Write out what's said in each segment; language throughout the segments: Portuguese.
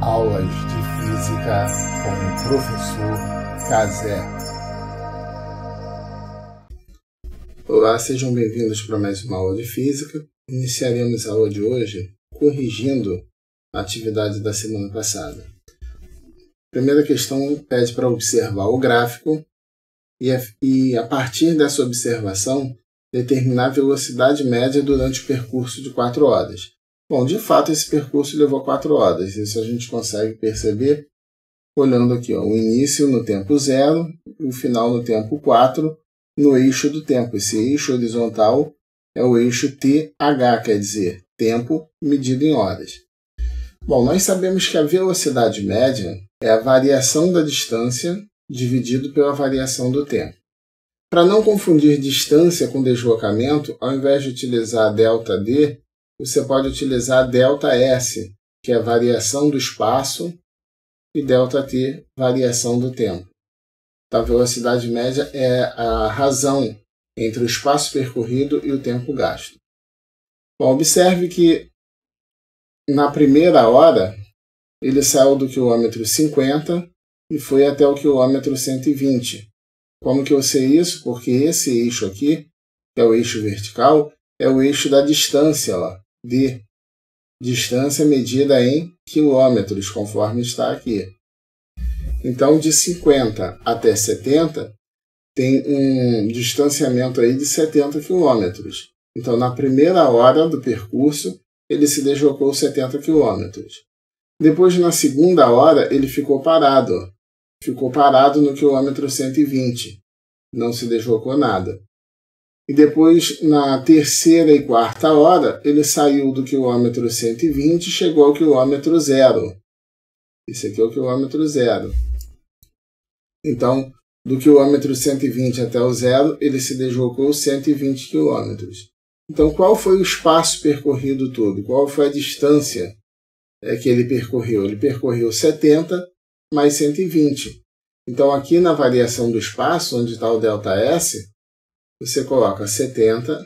Aulas de Física com o Professor Cazé. Olá, sejam bem-vindos para mais uma aula de Física. Iniciaremos a aula de hoje corrigindo a atividade da semana passada. A primeira questão pede para observar o gráfico e a partir dessa observação, determinar a velocidade média durante o percurso de 4 horas. Bom, de fato, esse percurso levou 4 horas. Isso a gente consegue perceber olhando aqui, o início no tempo 0 e o final no tempo 4, no eixo do tempo. Esse eixo horizontal é o eixo TH, quer dizer, tempo medido em horas. Bom, nós sabemos que a velocidade média é a variação da distância dividido pela variação do tempo. Para não confundir distância com deslocamento, ao invés de utilizar ΔD, você pode utilizar ΔS, que é a variação do espaço, e ΔT, variação do tempo. Então, a velocidade média é a razão entre o espaço percorrido e o tempo gasto. Bom, observe que na primeira hora, ele saiu do quilômetro 50 e foi até o quilômetro 120. Como que eu sei isso? Porque esse eixo aqui, que é o eixo vertical, é o eixo da distância, ó, D. Distância medida em quilômetros, conforme está aqui. Então, de 50 até 70, tem um distanciamento aí de 70 quilômetros. Então, na primeira hora do percurso, ele se deslocou 70 quilômetros. Depois, na segunda hora, ele ficou parado. Ficou parado no quilômetro 120. Não se deslocou nada. E depois, na terceira e quarta hora, ele saiu do quilômetro 120 e chegou ao quilômetro 0. Esse aqui é o quilômetro 0. Então, do quilômetro 120 até o 0, ele se deslocou 120 quilômetros. Então, qual foi o espaço percorrido todo? Qual foi a distância que ele percorreu? Ele percorreu 70 mais 120. Então, aqui na variação do espaço, onde está o ΔS, você coloca 70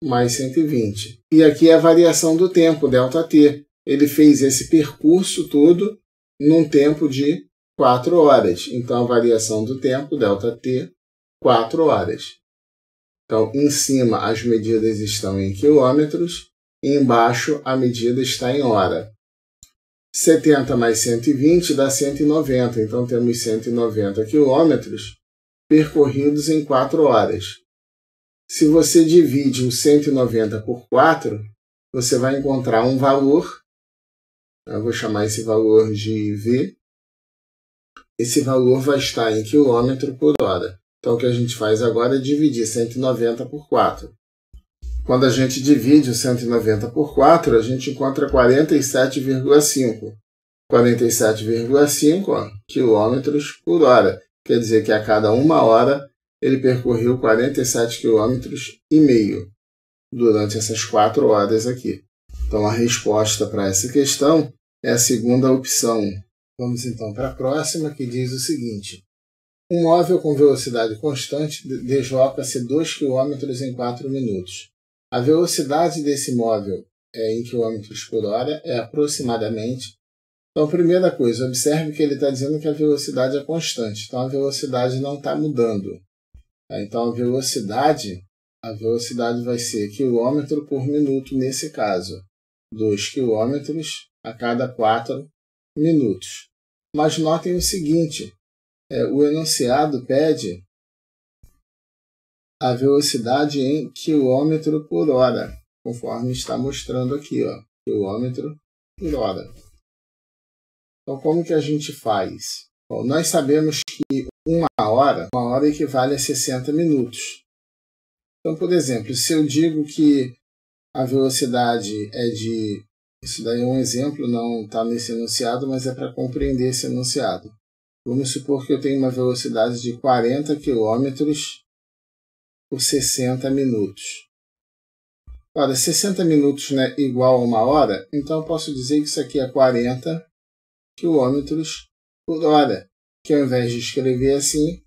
mais 120. E aqui é a variação do tempo, ΔT. Ele fez esse percurso todo num tempo de 4 horas. Então, a variação do tempo, ΔT, 4 horas. Então, em cima, as medidas estão em quilômetros, e embaixo, a medida está em hora. 70 mais 120 dá 190. Então, temos 190 quilômetros percorridos em 4 horas. Se você divide o 190 por 4, você vai encontrar um valor. Eu vou chamar esse valor de V. Esse valor vai estar em quilômetro por hora. Então, o que a gente faz agora é dividir 190 por 4. Quando a gente divide o 190 por 4, a gente encontra 47,5. 47,5 quilômetros por hora. Quer dizer que a cada 1 hora ele percorreu 47,5 km durante essas 4 horas aqui. Então, a resposta para essa questão é a segunda opção. Vamos então para a próxima, que diz o seguinte. Um móvel com velocidade constante desloca-se 2 km em 4 minutos. A velocidade desse móvel em km por hora é aproximadamente. Então, primeira coisa, observe que ele está dizendo que a velocidade é constante. Então, a velocidade não está mudando. Então, a velocidade vai ser quilômetro por minuto nesse caso. 2 km a cada 4 minutos. Mas notem o seguinte, o enunciado pede a velocidade em quilômetro por hora, conforme está mostrando aqui, ó, quilômetro por hora. Então, como que a gente faz? Bom, nós sabemos que uma hora equivale a 60 minutos. Então, por exemplo, se eu digo que a velocidade é de... Isso daí é um exemplo, não está nesse enunciado, mas é para compreender esse enunciado. Vamos supor que eu tenho uma velocidade de 40 km por 60 minutos. Ora, 60 minutos não é igual a 1 hora, então eu posso dizer que isso aqui é 40 km por hora. Que ao invés de escrever assim,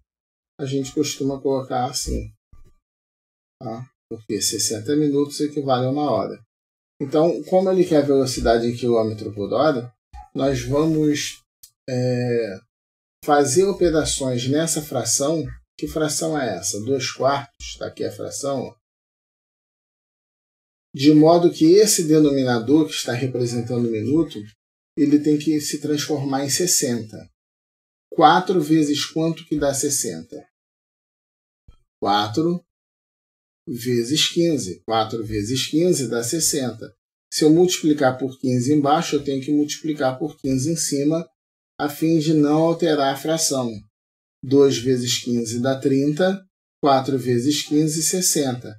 a gente costuma colocar assim. Tá? Porque 60 minutos equivale a 1 hora. Então, como ele quer velocidade em km por hora, nós vamos fazer operações nessa fração. Que fração é essa? 2/4, está aqui a fração. De modo que esse denominador, que está representando o minuto, ele tem que se transformar em 60. 4 vezes quanto que dá 60? 4 vezes 15. 4 vezes 15 dá 60. Se eu multiplicar por 15 embaixo, eu tenho que multiplicar por 15 em cima, a fim de não alterar a fração. 2 vezes 15 dá 30, 4 vezes 15, 60.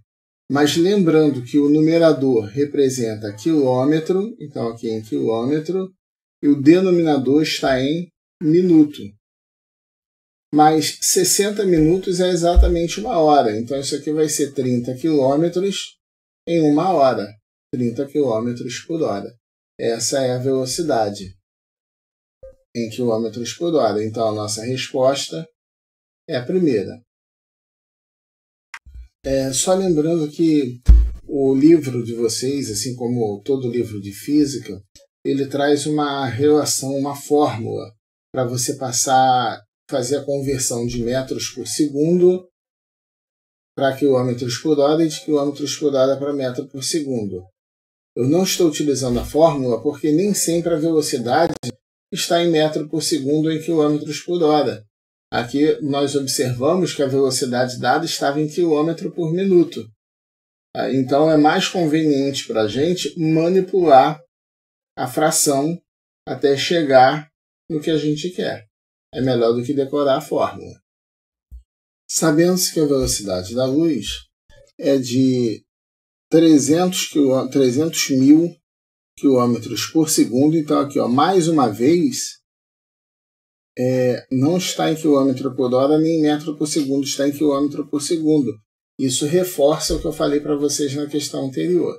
Mas lembrando que o numerador representa quilômetro, então aqui é em quilômetro, e o denominador está em minuto. Mas 60 minutos é exatamente 1 hora, então isso aqui vai ser 30 quilômetros em 1 hora. 30 quilômetros por hora. Essa é a velocidade em quilômetros por hora. Então a nossa resposta é a primeira. Só lembrando que o livro de vocês, assim como todo livro de física, ele traz uma relação, uma fórmula para você fazer a conversão de metros por segundo para quilômetros por hora e de quilômetros por hora para metro por segundo. Eu não estou utilizando a fórmula porque nem sempre a velocidade está em metro por segundo ou em quilômetros por hora. Aqui nós observamos que a velocidade dada estava em quilômetro por minuto. Então é mais conveniente para a gente manipular a fração até chegar no que a gente quer. É melhor do que decorar a fórmula. Sabendo-se que a velocidade da luz é de 300 mil quilômetros por segundo, então aqui, mais uma vez, não está em quilômetro por hora nem em metro por segundo, está em quilômetro por segundo. Isso reforça o que eu falei para vocês na questão anterior.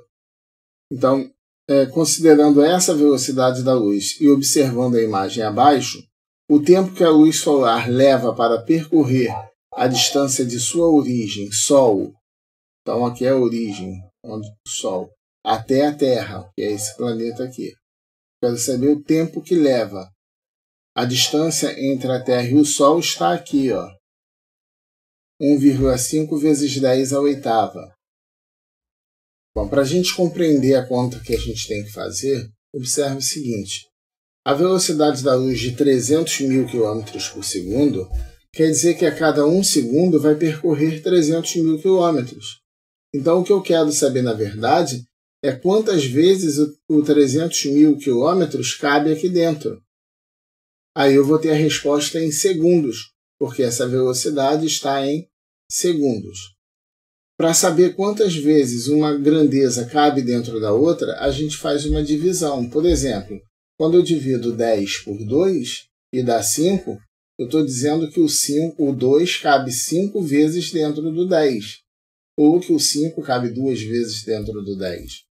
Então, considerando essa velocidade da luz e observando a imagem abaixo, o tempo que a luz solar leva para percorrer a distância de sua origem, Sol, então aqui é a origem, onde o Sol, até a Terra, que é esse planeta aqui. Quero saber o tempo que leva. A distância entre a Terra e o Sol está aqui, 1,5 vezes 10 à oitava. Bom, para a gente compreender a conta que a gente tem que fazer, observe o seguinte. A velocidade da luz de 300 mil km por segundo quer dizer que a cada 1 segundo vai percorrer 300 mil quilômetros. Então, o que eu quero saber, na verdade, é quantas vezes o 300 mil quilômetros cabe aqui dentro. Aí eu vou ter a resposta em segundos, porque essa velocidade está em segundos. Para saber quantas vezes uma grandeza cabe dentro da outra, a gente faz uma divisão. Por exemplo, quando eu divido 10 por 2 e dá 5, eu estou dizendo que o 2 cabe 5 vezes dentro do 10. Ou que o 5 cabe 2 vezes dentro do 10.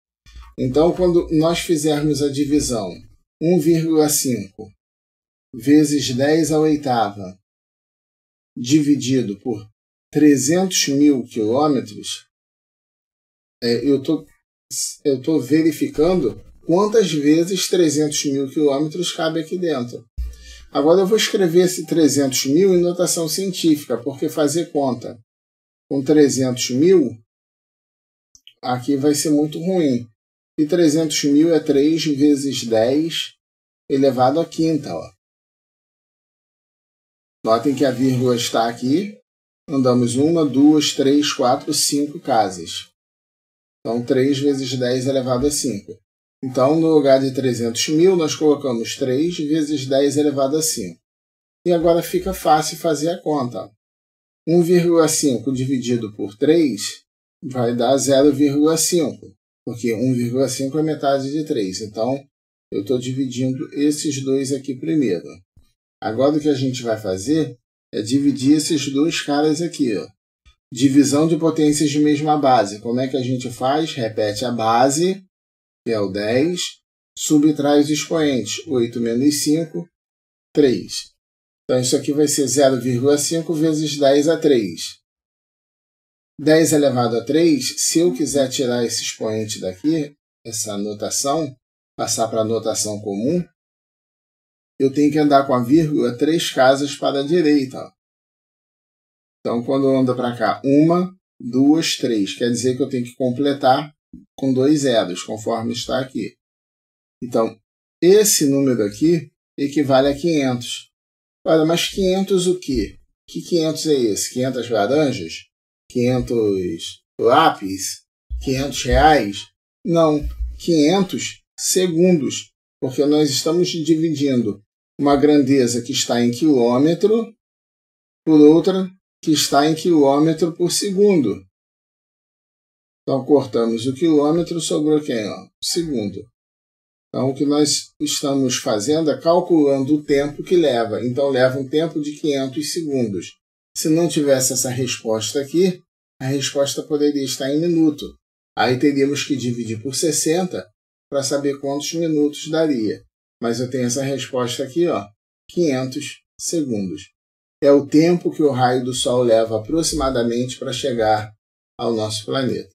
Então, quando nós fizermos a divisão 1,5 vezes 10 à oitava dividido por 300 mil quilômetros, eu estou verificando quantas vezes 300 mil quilômetros cabe aqui dentro. Agora eu vou escrever esse 300 mil em notação científica, porque fazer conta com 300 mil aqui vai ser muito ruim. E 300 mil é 3 vezes 10 elevado à quinta. Notem que a vírgula está aqui. Andamos 1, 2, 3, 4, 5 casas. Então, 3 vezes 10 elevado a 5. Então, no lugar de 300 mil, nós colocamos 3 vezes 10 elevado a 5. E agora fica fácil fazer a conta. 1,5 dividido por 3 vai dar 0,5, porque 1,5 é metade de 3. Então, eu estou dividindo esses dois aqui primeiro. Agora, o que a gente vai fazer é dividir esses dois caras aqui. Divisão de potências de mesma base. Como é que a gente faz? Repete a base, que é o 10, subtrai os expoentes. 8 menos 5, 3. Então, isso aqui vai ser 0,5 vezes 10 a 3. 10 elevado a 3, se eu quiser tirar esse expoente daqui, essa notação, passar para a notação comum, eu tenho que andar com a vírgula 3 casas para a direita. Ó. Então, quando eu ando para cá, 1, 2, 3. Quer dizer que eu tenho que completar com 2 zeros, conforme está aqui. Então, esse número aqui equivale a 500. Olha, mas 500 o quê? Que 500 é esse? 500 laranjas? 500 lápis? 500 reais? Não, 500 segundos, porque nós estamos dividindo uma grandeza que está em quilômetro por outra que está em quilômetro por segundo. Então, cortamos o quilômetro, sobrou quem? Ó? Segundo. Então, o que nós estamos fazendo é calculando o tempo que leva. Então, leva um tempo de 500 segundos. Se não tivesse essa resposta aqui, a resposta poderia estar em minuto. Aí teríamos que dividir por 60 para saber quantos minutos daria. Mas eu tenho essa resposta aqui, ó, 500 segundos. É o tempo que o raio do Sol leva aproximadamente para chegar ao nosso planeta.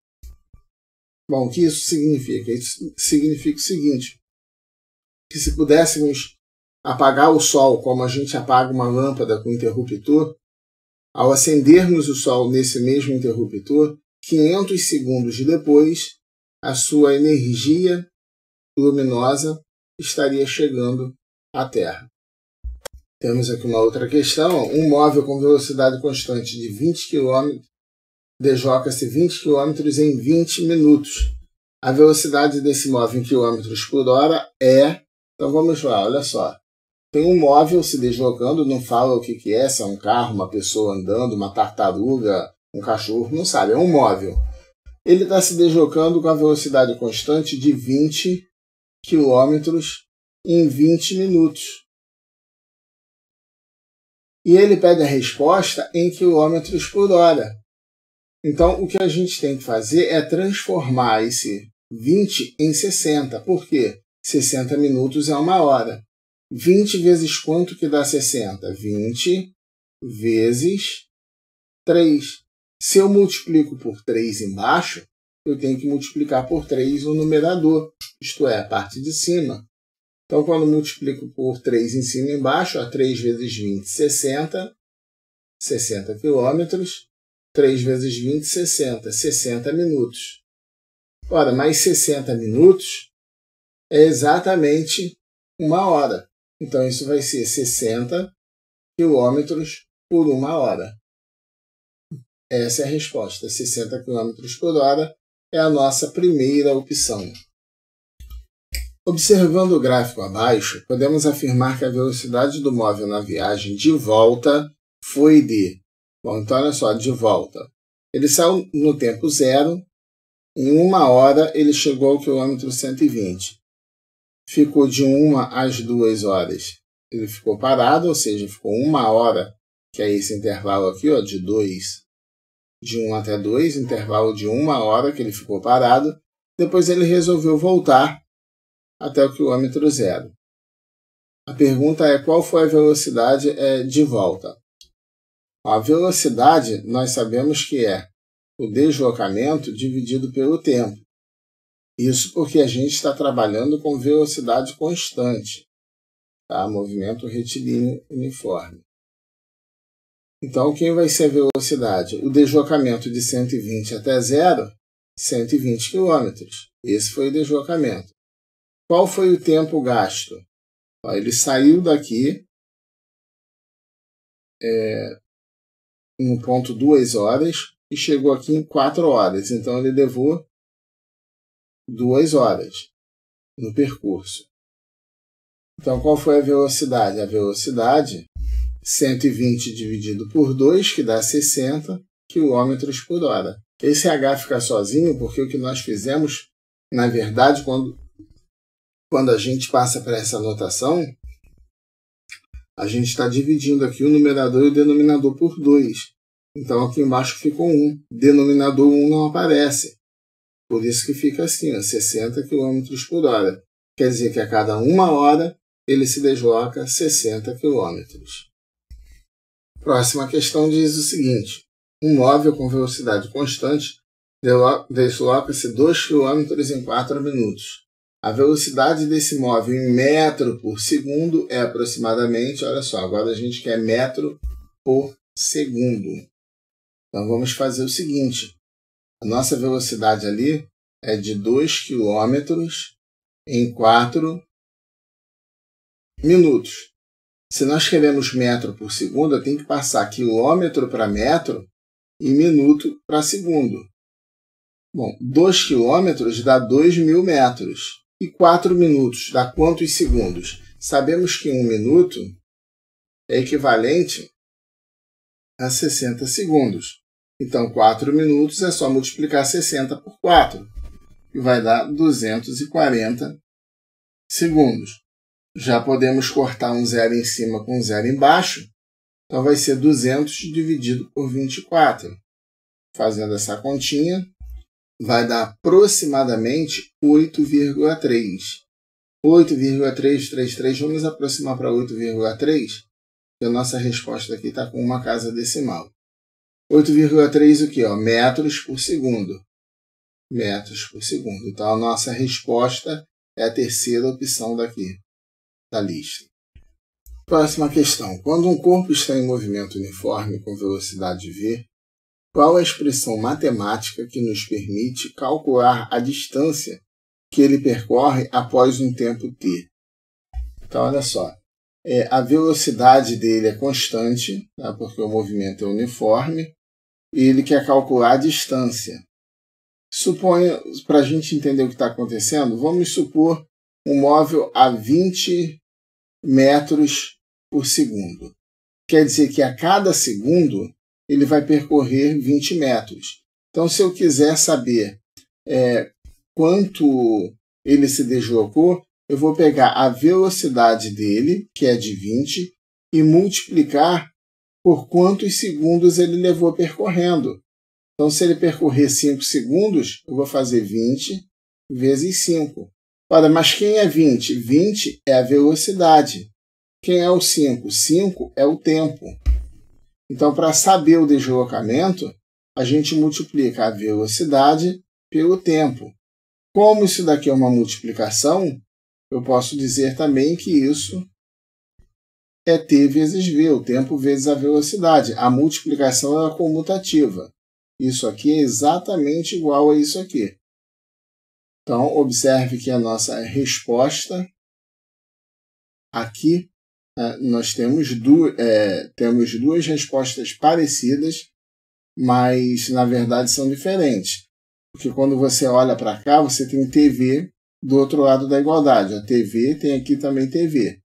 Bom, o que isso significa? Isso significa o seguinte, que se pudéssemos apagar o Sol como a gente apaga uma lâmpada com interruptor, ao acendermos o Sol nesse mesmo interruptor, 500 segundos depois, a sua energia luminosa estaria chegando à Terra. Temos aqui uma outra questão. Um móvel com velocidade constante de 20 km desloca-se 20 km em 20 minutos. A velocidade desse móvel em quilômetros por hora é... Então vamos lá, olha só. Tem um móvel se deslocando, não fala o que é, se é um carro, uma pessoa andando, uma tartaruga, um cachorro, não sabe, é um móvel. Ele está se deslocando com a velocidade constante de 20 km em 20 minutos. E ele pede a resposta em quilômetros por hora. Então, o que a gente tem que fazer é transformar esse 20 em 60. Por quê? 60 minutos é 1 hora. 20 vezes quanto que dá 60? 20 vezes 3. Se eu multiplico por 3 embaixo, eu tenho que multiplicar por 3 o numerador, isto é, a parte de cima. Então, quando multiplico por 3 em cima e embaixo, 3 vezes 20, 60. 60 quilômetros. 3 vezes 20, 60. 60 minutos. Ora, mais 60 minutos é exatamente 1 hora. Então, isso vai ser 60 quilômetros por 1 hora. Essa é a resposta. 60 quilômetros por hora é a nossa primeira opção. Observando o gráfico abaixo, podemos afirmar que a velocidade do móvel na viagem de volta foi de... Bom, então olha só, de volta. Ele saiu no tempo 0, em 1 hora ele chegou ao quilômetro 120. Ficou de 1 às 2 horas. Ele ficou parado, ou seja, ficou 1 hora, que é esse intervalo aqui, ó, de 1 até 2, intervalo de 1 hora que ele ficou parado. Depois ele resolveu voltar até o quilômetro 0. A pergunta é qual foi a velocidade de volta. A velocidade nós sabemos que é o deslocamento dividido pelo tempo. Isso porque a gente está trabalhando com velocidade constante, tá? Movimento retilíneo uniforme. Então, quem vai ser a velocidade? O deslocamento de 120 até 0, 120 km. Esse foi o deslocamento. Qual foi o tempo gasto? Ele saiu daqui no ponto 2 horas e chegou aqui em 4 horas. Então, ele levou 2 horas no percurso. Então, qual foi a velocidade? A velocidade, 120 dividido por 2, que dá 60 km por hora. Esse H fica sozinho porque o que nós fizemos, na verdade, quando a gente passa para essa notação, a gente está dividindo aqui o numerador e o denominador por 2. Então, aqui embaixo ficou 1. Denominador 1 não aparece. Por isso que fica assim, ó, 60 km por hora. Quer dizer que a cada 1 hora ele se desloca 60 km. Próxima questão diz o seguinte. Um móvel com velocidade constante desloca-se 2 km em 4 minutos. A velocidade desse móvel em metro por segundo é aproximadamente, olha só, agora a gente quer metro por segundo. Então vamos fazer o seguinte, a nossa velocidade ali é de 2 km em 4 minutos. Se nós queremos metro por segundo, eu tenho que passar quilômetro para metro e minuto para segundo. Bom, 2 km dá 2.000 metros. E 4 minutos dá quantos segundos? Sabemos que 1 minuto é equivalente a 60 segundos. Então, 4 minutos é só multiplicar 60 por 4, e vai dar 240 segundos. Já podemos cortar um zero em cima com um zero embaixo, então vai ser 200 dividido por 24. Fazendo essa continha, vai dar aproximadamente 8,3. 8,333, vamos aproximar para 8,3, porque a nossa resposta aqui está com uma casa decimal. 8,3 o quê? Metros por segundo. Metros por segundo. Então, a nossa resposta é a terceira opção daqui, da lista. Próxima questão. Quando um corpo está em movimento uniforme com velocidade v, qual a expressão matemática que nos permite calcular a distância que ele percorre após um tempo t? Então, olha só. A velocidade dele é constante, tá? Porque o movimento é uniforme, e ele quer calcular a distância. Suponha, para a gente entender o que está acontecendo, vamos supor um móvel a 20 metros por segundo. Quer dizer que a cada segundo ele vai percorrer 20 metros. Então, se eu quiser saber quanto ele se deslocou, eu vou pegar a velocidade dele, que é de 20, e multiplicar por quantos segundos ele levou percorrendo. Então, se ele percorrer 5 segundos, eu vou fazer 20 vezes 5. Ora, mas quem é 20? 20 é a velocidade. Quem é o 5? 5 é o tempo. Então, para saber o deslocamento, a gente multiplica a velocidade pelo tempo. Como isso daqui é uma multiplicação, eu posso dizer também que isso é t vezes v, o tempo vezes a velocidade. A multiplicação é comutativa. Isso aqui é exatamente igual a isso aqui. Então, observe que a nossa resposta aqui, nós temos duas respostas parecidas, mas, na verdade, são diferentes. Porque quando você olha para cá, você tem TV do outro lado da igualdade. A TV tem aqui também TV.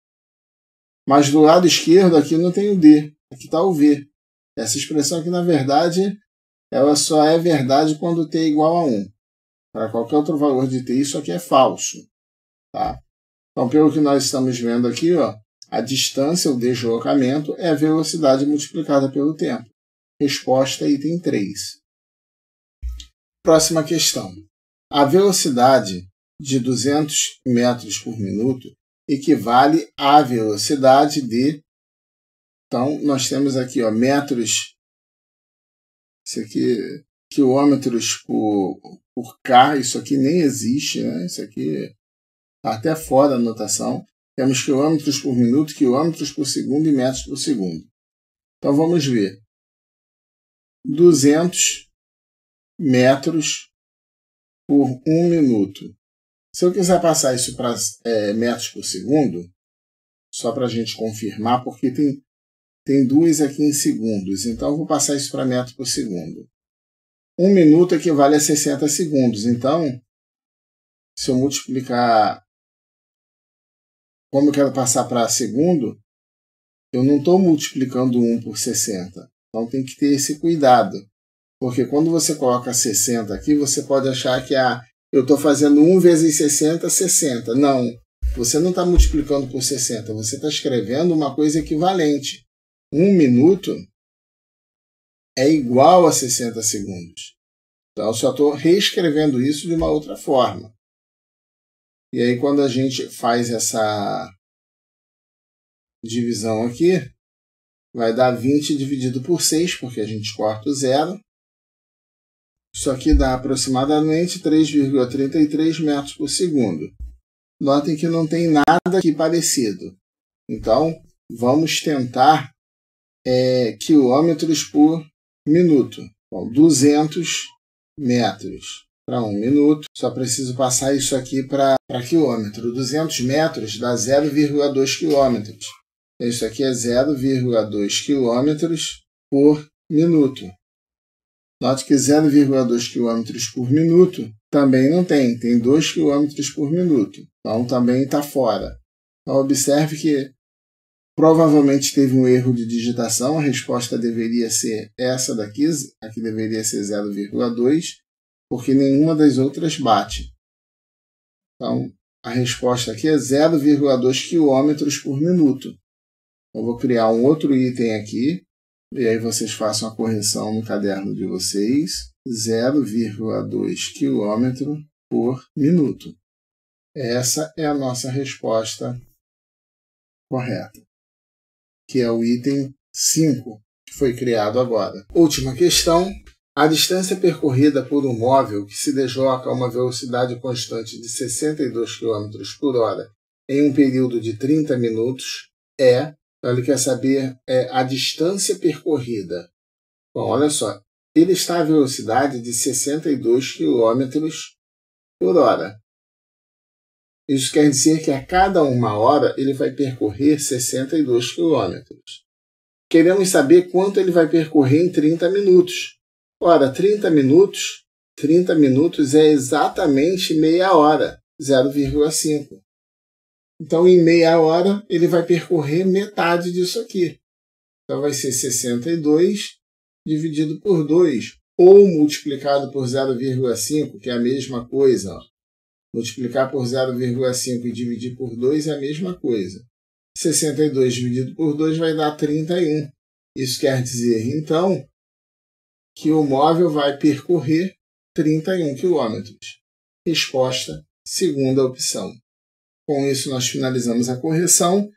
Mas do lado esquerdo aqui não tem o D, aqui está o V. Essa expressão aqui, na verdade, ela só é verdade quando t é igual a 1. Para qualquer outro valor de t, isso aqui é falso. Tá? Então, pelo que nós estamos vendo aqui, a distância, o deslocamento, é a velocidade multiplicada pelo tempo. Resposta item 3. Próxima questão. A velocidade de 200 metros por minuto equivale à velocidade de... Então, nós temos aqui metros, isso aqui, quilômetros por K, isso aqui nem existe, né? Isso aqui está até fora da notação. Temos quilômetros por minuto, quilômetros por segundo e metros por segundo. Então, vamos ver. 200 metros por 1 minuto. Se eu quiser passar isso para metros por segundo, só para a gente confirmar, porque tem duas aqui em segundos, então eu vou passar isso para metros por segundo. 1 minuto equivale a 60 segundos, então, se eu multiplicar, como eu quero passar para segundo, eu não estou multiplicando 1 por 60, então tem que ter esse cuidado, porque quando você coloca 60 aqui, você pode achar que eu estou fazendo 1 vezes 60, 60. Não, você não está multiplicando por 60, você está escrevendo uma coisa equivalente. 1 minuto é igual a 60 segundos. Então, eu só estou reescrevendo isso de uma outra forma. E aí, quando a gente faz essa divisão aqui, vai dar 20 dividido por 6, porque a gente corta o zero. Isso aqui dá aproximadamente 3,33 metros por segundo. Notem que não tem nada aqui parecido. Então, vamos tentar quilômetros por minuto. Bom, 200 metros para 1 minuto. Só preciso passar isso aqui para quilômetro. 200 metros dá 0,2 quilômetros. Isso aqui é 0,2 quilômetros por minuto. Note que 0,2 km por minuto também não tem 2 km por minuto. Então também está fora. Então observe que provavelmente teve um erro de digitação, a resposta deveria ser essa daqui, aqui deveria ser 0,2, porque nenhuma das outras bate. Então a resposta aqui é 0,2 km por minuto. Eu vou criar um outro item aqui, e aí vocês façam a correção no caderno de vocês, 0,2 km por minuto. Essa é a nossa resposta correta, que é o item 5, que foi criado agora. Última questão. A distância percorrida por um móvel que se desloca a uma velocidade constante de 62 km por hora em um período de 30 minutos é... Então, ele quer saber a distância percorrida. Bom, olha só. Ele está a velocidade de 62 km por hora. Isso quer dizer que a cada 1 hora ele vai percorrer 62 km. Queremos saber quanto ele vai percorrer em 30 minutos. Ora, 30 minutos é exatamente meia hora, 0,5. Então, em meia hora, ele vai percorrer metade disso aqui. Então, vai ser 62 dividido por 2, ou multiplicado por 0,5, que é a mesma coisa. Ó. Multiplicar por 0,5 e dividir por 2 é a mesma coisa. 62 dividido por 2 vai dar 31. Isso quer dizer, então, que o móvel vai percorrer 31 km. Resposta, segunda opção. Com isso, nós finalizamos a correção